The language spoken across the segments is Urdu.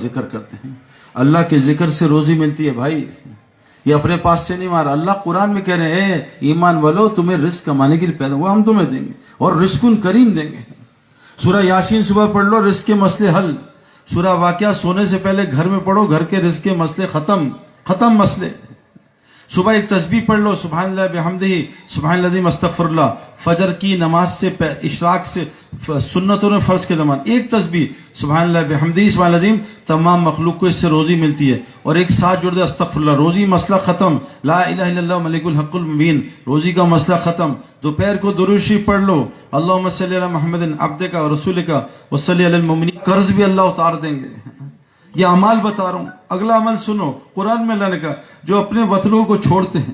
ذکر کرتے ہیں. اللہ کے ذکر سے روزی ملتی ہے بھائی, یہ اپنے پاس سے نہیں مارا. اللہ قرآن میں کہہ رہے ہیں ایمان والو تمہیں رزق کمانے کے لیے پیدا ہوا, ہم تمہیں دیں گے اور رزق کریم دیں گے. سورہ یاسین صبح پڑھ لو, رزق کے مسئلے حل. سورہ واقعہ سونے سے پہلے گھر میں پڑھو, گھر کے رزق کے مسئلے ختم مسئلے. صبح ایک تسبیح پڑھ لو, سبحان اللہ بحمدہ سبحان العظیم استغفر اللہ. فجر کی نماز سے اشراق سے سنتوں نے فرض کے زمان ایک تسبیح سبحان اللہ بحمدہ سبحان العظیم, تمام مخلوق کو اس سے روزی ملتی ہے. اور ایک ساتھ جوڑ دے استغفر اللہ, روزی مسئلہ ختم. لا الہ الا اللہ ملک الحق المبین, روزی کا مسئلہ ختم. دوپہر کو درود شریف پڑھ لو, اللہم صلی علی محمد عبدک و رسولک وصلی علی المؤمنین, قرض بھی اللہ اتار دیں گے. یہ اعمال بتا رہا ہوں. اگلا عمل سنو, قرآن میں اللہ نے کہا جو اپنے وطنوں کو چھوڑتے ہیں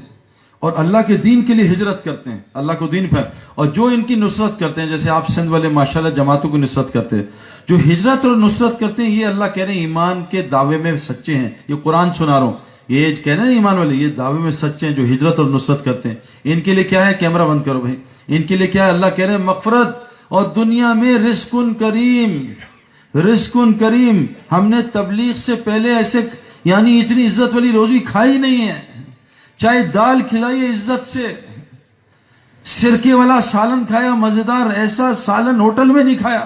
اور اللہ کے دین کے لیے ہجرت کرتے ہیں, اللہ کو دین پر, اور جو ان کی نصرت کرتے ہیں, جیسے آپ سندھ والے ماشاءاللہ جماعتوں کی نصرت کرتے ہیں, جو ہجرت اور نصرت کرتے ہیں, یہ اللہ کہہ رہے ہیں ایمان کے دعوے میں سچے ہیں. یہ قرآن سنا رہا ہوں, یہ کہہ رہے ہیں ایمان والے یہ دعوے میں سچے ہیں جو ہجرت اور نصرت کرتے ہیں. ان کے لیے کیا ہے, کیمرہ بند کرو بھائی, ان کے لیے کیا ہے, اللہ کہہ رہے ہیں مغفرت اور دنیا میں رزق کریم. رزق کریم, ہم نے تبلیغ سے پہلے ایسے یعنی اتنی عزت والی روزی کھائی نہیں ہے. چاہے دال کھلائیے عزت سے, سرکے والا سالن کھایا مزیدار, ایسا سالن ہوٹل میں نہیں کھایا.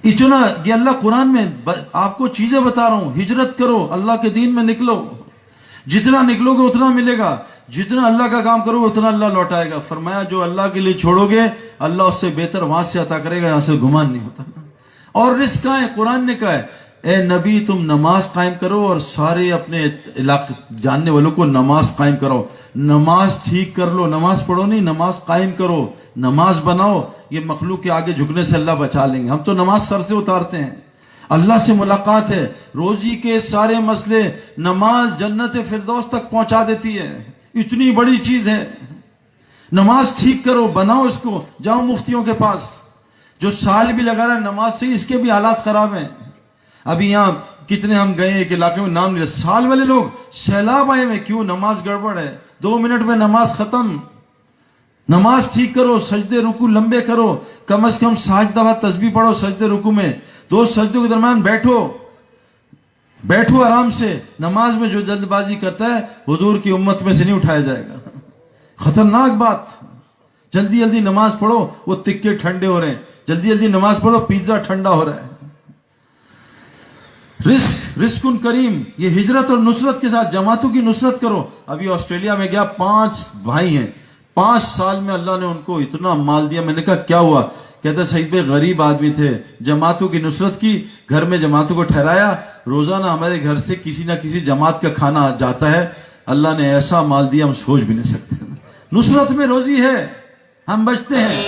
اتنا یہ اللہ قرآن میں آپ کو چیزیں بتا رہا ہوں. ہجرت کرو, اللہ کے دین میں نکلو, جتنا نکلو گے اتنا ملے گا, جتنا اللہ کا کام کرو اتنا اللہ لوٹائے گا. فرمایا جو اللہ کے لیے چھوڑو گے اللہ اس سے بہتر وہاں سے عطا کرے گا, یہاں سے گمان نہیں ہوتا. اور رزق کہاں ہے, قرآن نے کہا ہے اے نبی تم نماز قائم کرو اور سارے اپنے علاقے جاننے والوں کو نماز قائم کرو. نماز ٹھیک کر لو, نماز پڑھو نہیں, نماز قائم کرو, نماز بناؤ. یہ مخلوق کے آگے جھکنے سے اللہ بچا لیں گے. ہم تو نماز سر سے اتارتے ہیں, اللہ سے ملاقات ہے, روزی کے سارے مسئلے, نماز جنت فردوس تک پہنچا دیتی ہے. اتنی بڑی چیز ہے. نماز ٹھیک کرو, بناؤ اس کو. جاؤ مفتیوں کے پاس, جو سال بھی لگا رہا ہے نماز سے, اس کے بھی حالات خراب ہیں. ابھی یہاں کتنے ہم گئے ایک علاقے میں, نام نہیں, سال والے لوگ سیلاب آئے ہوئے, کیوں, نماز گڑبڑ ہے. 2 منٹ میں نماز ختم. نماز ٹھیک کرو, سجدے رکوع لمبے کرو, کم از کم 7 دفعہ تسبیح پڑھو سجدے رکوع میں. 2 سجدوں کے درمیان بیٹھو آرام سے. نماز میں جو جلد بازی کرتا ہے حضور کی امت میں سے نہیں اٹھایا جائے گا. خطرناک بات. جلدی نماز پڑھو, وہ تکے ٹھنڈے ہو رہے ہیں. جلدی نماز پڑھو, پیزا ٹھنڈا ہو رہا ہے. رزق کریم, یہ ہجرت اور نصرت کے ساتھ جماعتوں کی نصرت کرو. ابھی آسٹریلیا میں گیا, 5 بھائی ہیں, 5 سال میں اللہ نے ان کو اتنا مال دیا. میں نے کہا کیا ہوا, کہتا سعید بھائی غریب آدمی تھے, جماعتوں کی نصرت کی, گھر میں جماعتوں کو ٹھہرایا, روزانہ ہمارے گھر سے کسی نہ کسی جماعت کا کھانا جاتا ہے. اللہ نے ایسا مال دیا ہم سوچ بھی نہیں سکتے. نصرت میں روزی ہے, ہم بچتے ہیں.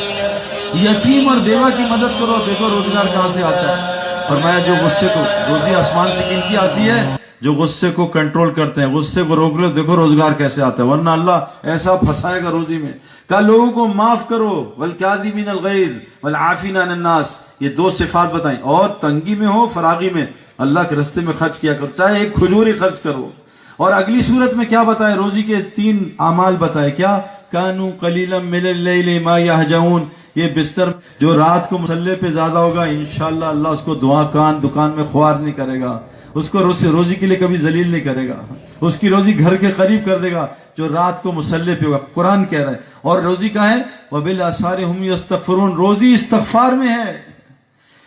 یتیم اور بیوہ کی مدد کرو, دیکھو روزگار کہاں سے آتا ہے. فرمایا جو غصے کو, روزی آسمان سے کن کی آتی ہے, جو غصے کو کنٹرول کرتے ہیں, غصے کو روک لو, دیکھو روزگار کیسے آتا ہے, ورنہ اللہ ایسا پھنسائے گا روزی میں. کہا لوگوں کو معاف کرو, والکاظمین الغیظ والعافین عن الناس, یہ 2 صفات بتائیں. اور تنگی میں ہو فراغی میں اللہ کے راستے میں خرچ کیا کرو, چاہے ایک کھجور ہی خرچ کرو. اور اگلی صورت میں کیا بتائے, روزی کے 3 اعمال بتائے. کیا, کانوا قلیلا من اللیل ما یہجعون, یہ بستر جو رات کو مصلے پہ زیادہ ہوگا انشاءاللہ اللہ اس کو دکان میں خوار نہیں کرے گا, اس کو روزی کے لیے کبھی ذلیل نہیں کرے گا, اس کی روزی گھر کے قریب کر دے گا جو رات کو مصلے پہ ہوگا. قرآن کہہ رہا ہے. اور روزی کہاں ہے, وبالاسحار هم یستغفرون, روزی استغفار میں ہے.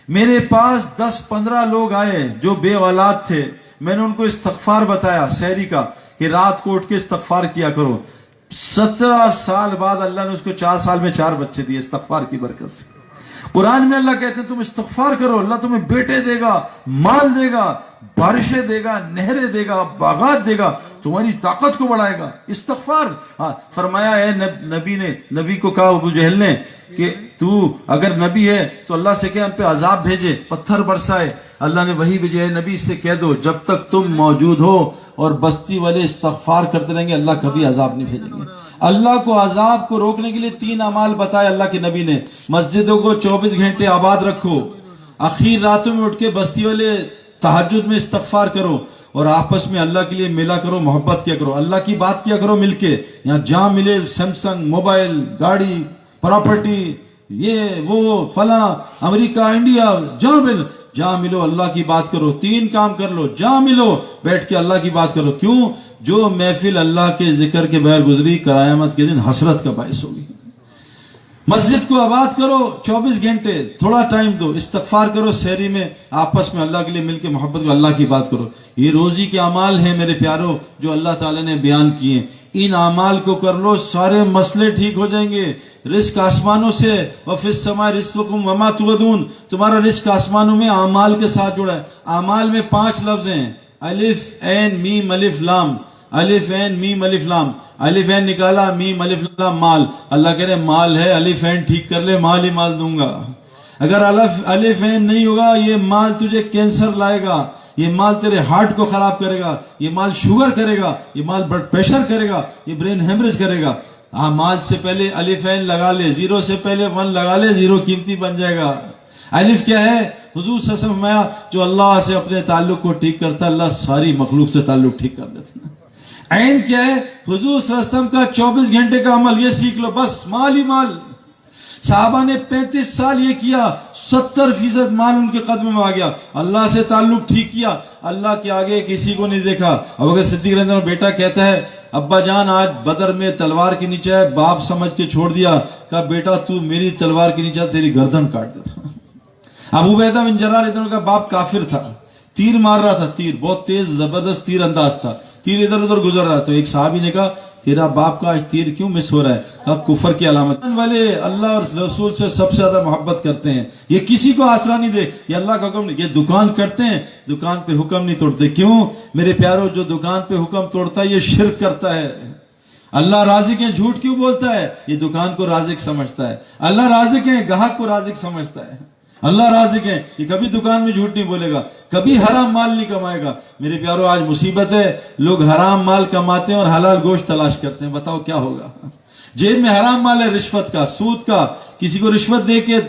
میرے پاس 10-15 لوگ آئے جو بے اولاد تھے, میں نے ان کو استغفار بتایا سحری کا, کہ رات کو اٹھ کے استغفار کیا کرو. 17 سال بعد اللہ نے اس کو 4 سال میں 4 بچے دیے استغفار کی برکت سے. قرآن میں اللہ کہتے ہیں تم استغفار کرو, اللہ تمہیں بیٹے دے گا, مال دے گا, بارشیں دے گا, نہریں دے گا, باغات دے گا, تمہاری طاقت کو بڑھائے گا. استغفار. فرمایا اے نبی کو کہا ابو جہل نے کہ تو اگر نبی ہے تو اللہ سے کہ ہم پہ عذاب بھیجے, پتھر برسائے. اللہ نے وہی بھیجے, اے نبی سے کہہ دو جب تک تم موجود ہو اور بستی والے استغفار کرتے رہیں گے اللہ کبھی عذاب نہیں بھیجیں گے. اللہ کو عذاب کو روکنے کے لیے 3 اعمال بتائے اللہ کے نبی نے. مسجدوں کو 24 گھنٹے آباد رکھو, اخیر راتوں میں اٹھ کے بستی والے تہجد میں استغفار کرو, اور آپس میں اللہ کے لیے ملا کرو, محبت کیا کرو, اللہ کی بات کیا کرو مل کے. یہاں جہاں ملے سیمسنگ, موبائل, گاڑی, پراپرٹی, یہ وہ فلاں, امریکہ, انڈیا, جہاں مل جہاں ملو اللہ کی بات کرو, 3 کام کر لو, جہاں ملو بیٹھ کے اللہ کی بات کرو. کیوں؟ جو محفل اللہ کے ذکر کے بغیر گزری قیامت کے دن حسرت کا باعث ہوگی. مسجد کو آباد کرو, 24 گھنٹے تھوڑا ٹائم دو, استغفار کرو, سحری میں آپس میں اللہ کے لیے مل کے محبت کو اللہ کی بات کرو. یہ روزی کے اعمال ہیں میرے پیارو جو اللہ تعالیٰ نے بیان کیے. ان اعمال کو کر لو, سارے مسئلے ٹھیک ہو جائیں گے. رزق آسمانوں سے, وفی السماء رزقکم وما توعدون, تمہارا رزق آسمانوں میں اعمال کے ساتھ جڑا ہے. اعمال میں 5 لفظ ہیں, الف عین میم الف لام, الف عین میم الف لام. الف عین نکالا, میم الف لام مال. اللہ کہہ رہے مال ہے, الف عین ٹھیک کر لے, مال ہی مال دوں گا. اگر الف عین نہیں ہوگا, یہ مال تجھے کینسر لائے گا, یہ مال تیرے ہارٹ کو خراب کرے گا, یہ مال شوگر کرے گا, یہ مال بلڈ پریشر کرے گا, یہ برین ہیمریج کرے گا. مال سے پہلے الف عین لگا لے, 0 سے پہلے 1 لگا لے, 0 قیمتی بن جائے گا. الف کیا ہے؟ حضور صلی اللہ علیہ وسلم فرمایا جو اللہ سے اپنے تعلق کو ٹھیک کرتا ہے اللہ ساری مخلوق سے تعلق ٹھیک کر دیتا ہے. عین کیا ہے؟ حضور صلی اللہ علیہ وسلم کا 24 گھنٹے کا عمل, یہ سیکھ لو, بس مال ہی مال. صحابہ نے 35 سال یہ کیا, 70% مال ان کے قدم میں آ گیا. اللہ سے تعلق ٹھیک کیا, اللہ کے آگے کسی کو نہیں دیکھا. اب اگر صدیق رضی اللہ عنہ بیٹا کہتا ہے ابا جان آج بدر میں تلوار کے نیچے ہے, باپ سمجھ کے چھوڑ دیا, کہا بیٹا تو میری تلوار کے نیچے تیری گردن کاٹ دیتا. ابو عبیدہ بن جراح رضی اللہ عنہ کا باپ کافر تھا, تیر مار رہا تھا, تیر بہت تیز زبردست تیر انداز تھا, تیر ادھر ادھر گزر رہا. تو ایک صحابی نے کہا تیرا باپ کا آج تیر کیوں مس ہو رہا ہے؟ کہا کفر کی علامت. والے اللہ اور رسول سے سب سے زیادہ محبت کرتے ہیں, یہ کسی کو آسرا نہیں دے, یہ اللہ کا حکم نہیں. یہ دکان کرتے ہیں, دکان پہ حکم نہیں توڑتے. کیوں میرے پیارو؟ جو دکان پہ حکم توڑتا ہے یہ شرک کرتا ہے. اللہ رازق ہے, جھوٹ کیوں بولتا ہے؟ یہ دکان کو رازق سمجھتا ہے. اللہ رازق ہے, گاہک کو رازق سمجھتا ہے. اللہ رازق ہے, یہ کبھی دکان میں جھوٹ نہیں بولے گا, کبھی حرام مال نہیں کمائے گا. میرے پیارو آج مصیبت ہے, لوگ حرام مال کماتے ہیں اور حلال گوشت تلاش کرتے ہیں. بتاؤ کیا ہوگا؟ جیب میں حرام مال ہے, رشوت کا, سود کا. کسی کو رشوت دے کے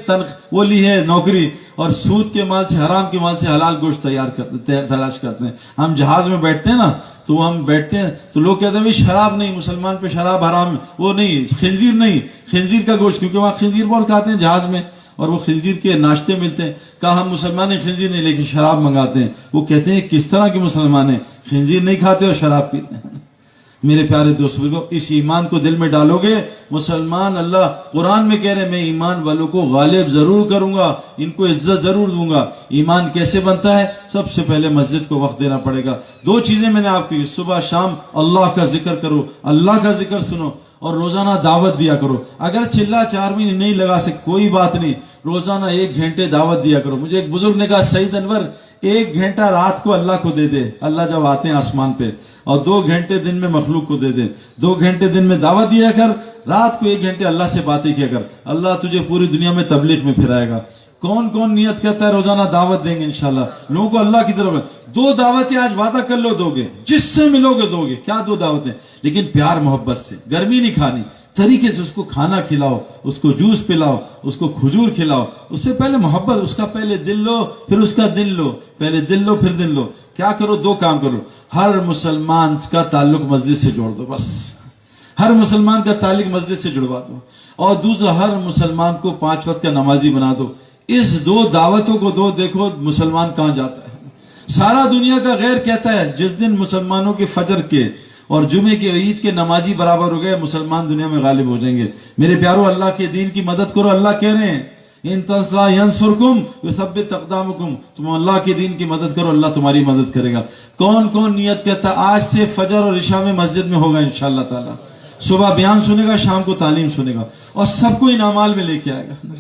وہ لی ہے نوکری, اور سود کے مال سے, حرام کے مال سے حلال گوشت تلاش کرتے ہیں. ہم جہاز میں بیٹھتے ہیں نا, تو ہم بیٹھتے ہیں تو لوگ کہتے ہیں شراب نہیں, مسلمان پہ شراب حرام ہے. وہ نہیں, خنزیر نہیں, خنزیر کا گوشت, کیونکہ وہاں خنزیر بہت کھاتے ہیں جہاز میں, اور وہ خنزیر کے ناشتے ملتے ہیں. کہا ہم مسلمان ہیں, خنزیر نہیں, لیکن شراب منگاتے ہیں. وہ کہتے ہیں کس طرح کے مسلمان ہیں, خنزیر نہیں کھاتے اور شراب پیتے ہیں. میرے پیارے دوستوں, اس ایمان کو دل میں ڈالو گے, مسلمان اللہ قرآن میں کہہ رہے ہیں میں ایمان والوں کو غالب ضرور کروں گا, ان کو عزت ضرور دوں گا. ایمان کیسے بنتا ہے؟ سب سے پہلے مسجد کو وقت دینا پڑے گا. 2 چیزیں میں نے آپ کی, صبح شام اللہ کا ذکر کرو, اللہ کا ذکر سنو, اور روزانہ دعوت دیا کرو. اگر چلا 4 مہینے نہیں لگا سکتے کوئی بات نہیں, روزانہ 1 گھنٹے دعوت دیا کرو. مجھے ایک بزرگ نے کہا سعید انور 1 گھنٹہ رات کو اللہ کو دے دے, اللہ جب آتے ہیں آسمان پہ, اور 2 گھنٹے دن میں مخلوق کو دے دے. 2 گھنٹے دن میں دعوت دیا کر, رات کو 1 گھنٹے اللہ سے باتیں کیا کر. اللہ تجھے پوری دنیا میں تبلیغ میں پھرائے گا. کون کون نیت کرتا ہے روزانہ دعوت دیں گے انشاءاللہ لوگوں کو اللہ کی طرف. 2 دعوتیں آج وعدہ کر لو دو گے, جس سے ملو گے دو گے. کیا 2 دعوتیں؟ لیکن پیار محبت سے, گرمی نہیں کھانی, طریقے سے اس کو کھانا کھلاؤ, اس کو جوس پلاؤ, اس کو کھجور کھلاؤ. اس سے پہلے محبت, اس کا پہلے دل لو پھر اس کا دل لو, پہلے دل لو پھر دل لو. کیا کرو؟ 2 کام کرو. ہر مسلمان کا تعلق مسجد سے جوڑ دو, بس ہر مسلمان کا تعلق مسجد سے جڑوا دو. اور دوسرا, ہر مسلمان کو 5 وقت کا نمازی بنا دو. اس 2 دعوتوں کو دو, دیکھو مسلمان کہاں جاتا ہے. سارا دنیا کا غیر کہتا ہے جس دن مسلمانوں کے فجر کے اور جمعے کے عید کے نمازی برابر ہو گئے, مسلمان دنیا میں غالب ہو جائیں گے. میرے پیارو اللہ کے دین کی مدد کرو. اللہ کہہ رہے ہیں ان تنصروا ینصرکم یثبت اقدامکم, تم اللہ کے دین کی مدد کرو, اللہ تمہاری مدد کرے گا. کون کون نیت کرتا آج سے فجر اور عشاء میں مسجد میں ہوگا انشاءاللہ تعالی. صبح بیان سنے گا, شام کو تعلیم سنے گا, اور سب کو ان اعمال میں لے کے آئے گا.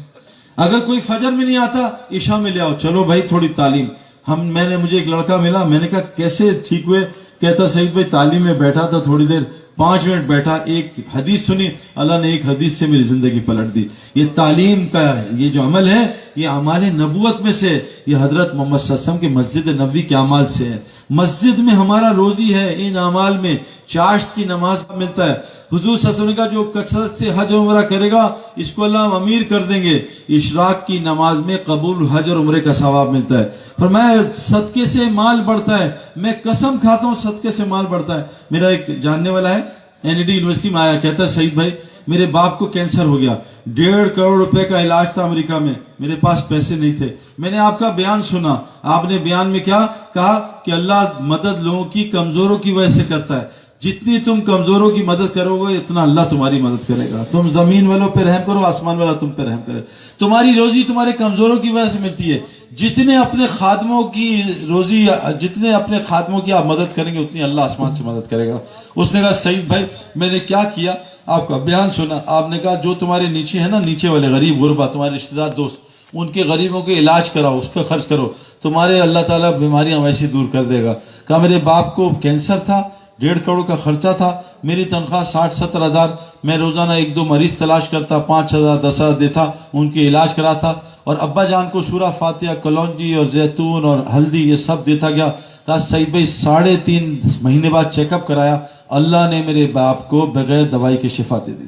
اگر کوئی فجر میں نہیں آتا, عشاء میں لے آؤ, چلو بھائی تھوڑی تعلیم. مجھے ایک لڑکا ملا, میں نے کہا کیسے ٹھیک ہوئے؟ کہتا سعید بھائی تعلیم میں بیٹھا تھا, تھوڑی دیر 5 منٹ بیٹھا, ایک حدیث سنی, اللہ نے ایک حدیث سے میری زندگی پلٹ دی. یہ تعلیم کا یہ جو عمل ہے یہ اعمال نبوت میں سے, یہ حضرت محمد صلی اللہ علیہ وسلم کے مسجد نبوی کے اعمال سے ہے. مسجد میں ہمارا روزی ہے, ان اعمال میں. چاشت کی نماز ملتا ہے. حضور صلی اللہ علیہ وسلم کا جو کثرت سے حج اور عمرہ کرے گا اس کو اللہ امیر کر دیں گے. اشراق کی نماز میں قبول حج اور عمرے کا ثواب ملتا ہے. فرمایا صدقے سے مال بڑھتا ہے, میں قسم کھاتا ہوں صدقے سے مال بڑھتا ہے. میرا ایک جاننے والا ہے, NID یونیورسٹی میں آیا, کہتا ہے سعید بھائی میرے باپ کو کینسر ہو گیا, 1.5 کروڑ روپے کا علاج تھا امریکہ میں, میرے پاس پیسے نہیں تھے. میں نے آپ کا بیان سنا, آپ نے بیان میں کیا کہا کہ اللہ مدد لوگوں کی کمزوروں کی وجہ سے کرتا ہے. جتنی تم کمزوروں کی مدد کرو گے اتنا اللہ تمہاری مدد کرے گا. تم زمین والوں پہ رحم کرو, آسمان والا تم پہ رحم کرے. تمہاری روزی تمہارے کمزوروں کی وجہ سے ملتی ہے. جتنے اپنے خادموں کی روزی, جتنے اپنے خادموں کی آپ مدد کریں گے اتنی اللہ آسمان سے مدد کرے گا. اس نے کہا سعید بھائی میں نے کیا کیا, آپ کا بیان سنا. آپ نے کہا جو تمہارے نیچے ہیں نا, نیچے والے غریب غربا, تمہارے رشتہ دار دوست, ان کے غریبوں کے علاج کراؤ, اس کا خرچ کرو, تمہارے اللہ تعالیٰ بیماریاں ویسی دور کر دے گا. کہا میرے باپ کو کینسر تھا, 1.5 کروڑ کا خرچہ تھا, میری تنخواہ 60-70 ہزار, میں روزانہ 1-2 مریض تلاش کرتا, 5,000 10,000 دیتا, ان کے علاج کراتا, اور ابا جان کو سورہ فاتحہ, کلونجی اور زیتون اور ہلدی یہ سب دیتا گیا. کہا سعید بھائی 3.5 مہینے بعد چیک اپ کرایا, اللہ نے میرے باپ کو بغیر دوائی کی شفا دے دی.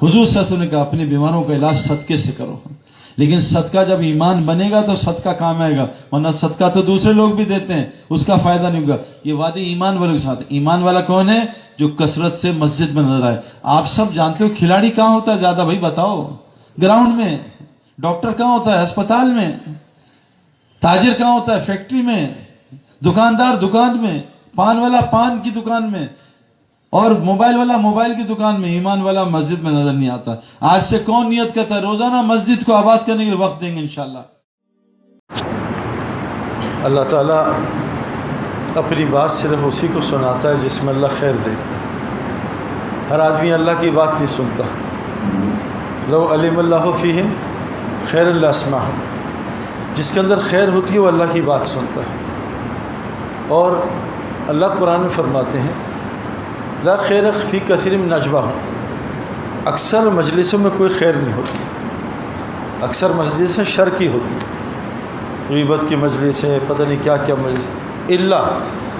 حضور صلی اللہ علیہ وسلم نے کہا اپنے بیماروں کا علاج صدقے سے کرو, لیکن صدقہ جب ایمان بنے گا تو صدقہ کام آئے گا, ورنہ صدقہ تو دوسرے لوگ بھی دیتے ہیں, اس کا فائدہ نہیں ہوگا. یہ وعدے ایمان والوں کے ساتھ. ایمان والا کون ہے؟ جو کثرت سے مسجد میں نظر آئے. آپ سب جانتے ہو کھلاڑی کہاں ہوتا ہے زیادہ, بھائی بتاؤ؟ گراؤنڈ میں. ڈاکٹر کہاں ہوتا ہے؟ اسپتال میں. تاجر کہاں ہوتا ہے؟ فیکٹری میں. دکاندار دکان میں. پان والا پان کی دکان میں, اور موبائل والا موبائل کی دکان میں. ایمان والا مسجد میں نظر نہیں آتا. آج سے کون نیت کرتا ہے روزانہ مسجد کو آباد کرنے کے لیے وقت دیں گے انشاءاللہ. اللہ تعالیٰ اپنی بات صرف اسی کو سناتا ہے جس میں اللہ خیر دیکھتا ہے. ہر آدمی اللہ کی بات نہیں سنتا. لو علم اللہ فیہم خیر الاسماء, جس کے اندر خیر ہوتی ہے وہ اللہ کی بات سنتا ہے. اور اللہ قرآن میں فرماتے ہیں لا خیر فی کثیر من نجواہم, اکثر مجلسوں میں کوئی خیر نہیں ہوتی, اکثر مجلسیں شر کی ہوتی ہیں. غیبت کی مجلس ہے, پتہ نہیں کیا کیا مجلس, الا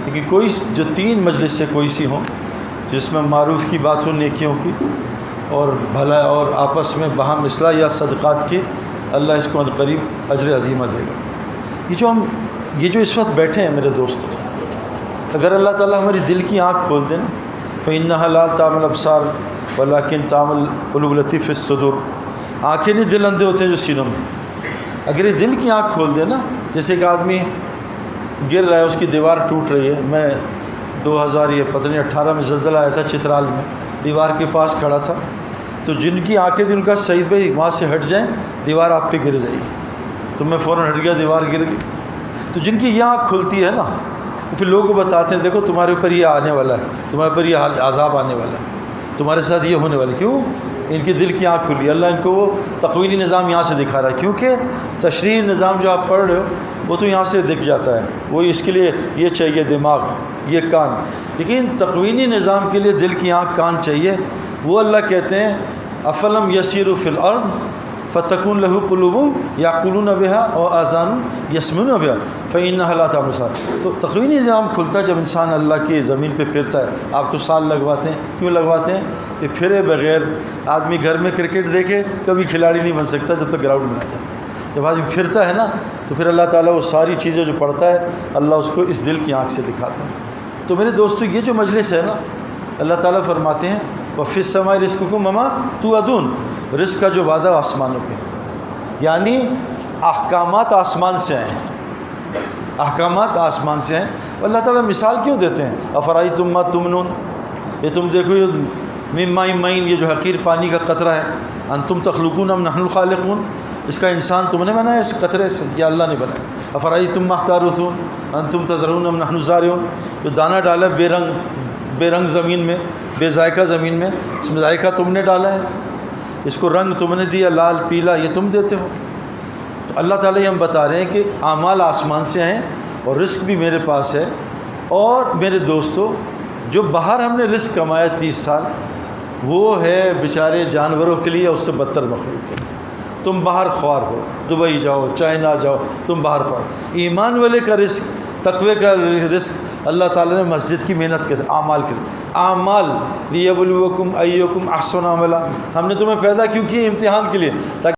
لیکن کوئی جو 3 مجلس سے کوئی سی ہوں جس میں معروف کی بات ہو, نیکیوں کی اور بھلا اور آپس میں باہم اصلاح یا صدقات کی, اللہ اس کو قریب اجر عظیمہ دے گا. یہ جو اس وقت بیٹھے ہیں میرے دوستوں, اگر اللہ تعالیٰ ہماری دل کی آنکھ کھول دیں, فَإِنَّهَا لَا تَعْمَى الْأَبْصَارُ وَلَكِنْ تَعْمَى الْقُلُوبُ الَّتِي فِي الصُّدُورِ. آنکھیں نہیں, دل اندھے ہوتے ہیں جو سینوں میں. اگر یہ دل کی آنکھ کھول دے نا, جیسے ایک آدمی گر رہا ہے, اس کی دیوار ٹوٹ رہی ہے. میں 2018 میں زلزلہ آیا تھا چترال میں, دیوار کے پاس کھڑا تھا, تو جن کی آنکھیں تھیں ان کا سعید بھائی وہاں سے ہٹ جائیں, دیوار آپ پہ گر جائے گی. تو میں فوراً ہٹ گیا, دیوار گر گئی. تو جن کی یہ آنکھ کھلتی ہے نا, پھر لوگوں کو بتاتے ہیں دیکھو تمہارے اوپر یہ آنے والا ہے, تمہارے اوپر یہ عذاب آنے والا ہے, تمہارے ساتھ یہ ہونے والا ہے. کیوں؟ ان کی دل کی آنکھ کھلی. اللہ ان کو وہ تقوینی نظام یہاں سے دکھا رہا ہے, کیونکہ تشریحی نظام جو آپ پڑھ رہے ہو وہ تو یہاں سے دکھ جاتا ہے, وہ اس کے لیے یہ چاہیے دماغ, یہ کان, لیکن تقوینی نظام کے لیے دل کی آنکھ کان چاہیے. وہ اللہ کہتے ہیں افلم یسیروا فی الارض فتکون لہ قلوب یعقلون بها و آذان یسمعون بها فانها لا تعمل الابصار. تو تقوینی نظام کھلتا ہے جب انسان اللہ کی زمین پہ پھرتا ہے. آپ تو سال لگواتے ہیں, کیوں لگواتے ہیں؟ کہ پھرے بغیر آدمی گھر میں کرکٹ دیکھے کبھی کھلاڑی نہیں بن سکتا جب تک گراؤنڈ میں نہ جائے. جب آدمی پھرتا ہے نا تو پھر اللہ تعالیٰ وہ ساری چیزیں جو پڑھتا ہے اللہ اس کو اس دل کی آنکھ سے دکھاتا ہے. تو میرے دوستو یہ جو مجلس ہے نا, اللہ تعالیٰ فرماتے ہیں وَفِي السَّمَاءِ رِزْقُكُمْ وَمَا تُوعَدُونَ, رزق کا جو وعدہ آسمانوں پہ, یعنی احکامات آسمان سے ہیں, احکامات آسمان سے ہیں. اللہ تعالیٰ مثال کیوں دیتے ہیں؟ افرأیتم ما تمنون, یہ تم دیکھو یہ من ماء مہین, یہ جو حقیر پانی کا قطرہ ہے, انتم تخلقون ام نحن الخالقون, اس کا انسان تم نے بنایا اس قطرے سے یا اللہ نے بنایا. افرأیتم ما تحرثون انتم تزرعون ام نحن الزارعون, جو دانہ ڈالا بے رنگ زمین میں, بے ذائقہ زمین میں, اس میں ذائقہ تم نے ڈالا ہے, اس کو رنگ تم نے دیا, لال پیلا یہ تم دیتے ہو. تو اللہ تعالیٰ یہ ہم بتا رہے ہیں کہ اعمال آسمان سے ہیں اور رزق بھی میرے پاس ہے. اور میرے دوستو جو باہر ہم نے رزق کمایا 30 سال, وہ ہے بیچارے جانوروں کے لیے, اس سے بدتر مخلوق کے لیے. تم باہر خوار ہو, دبئی جاؤ, چائنا جاؤ, تم باہر خوار. ایمان والے کا رزق, تقوی کا رزق اللہ تعالیٰ نے مسجد کی محنت کے اعمال کے اعمال لیبلوکم ایکم احسن عملا, ہم نے تمہیں پیدا کیوں کیے؟ امتحان کے لیے, تاکہ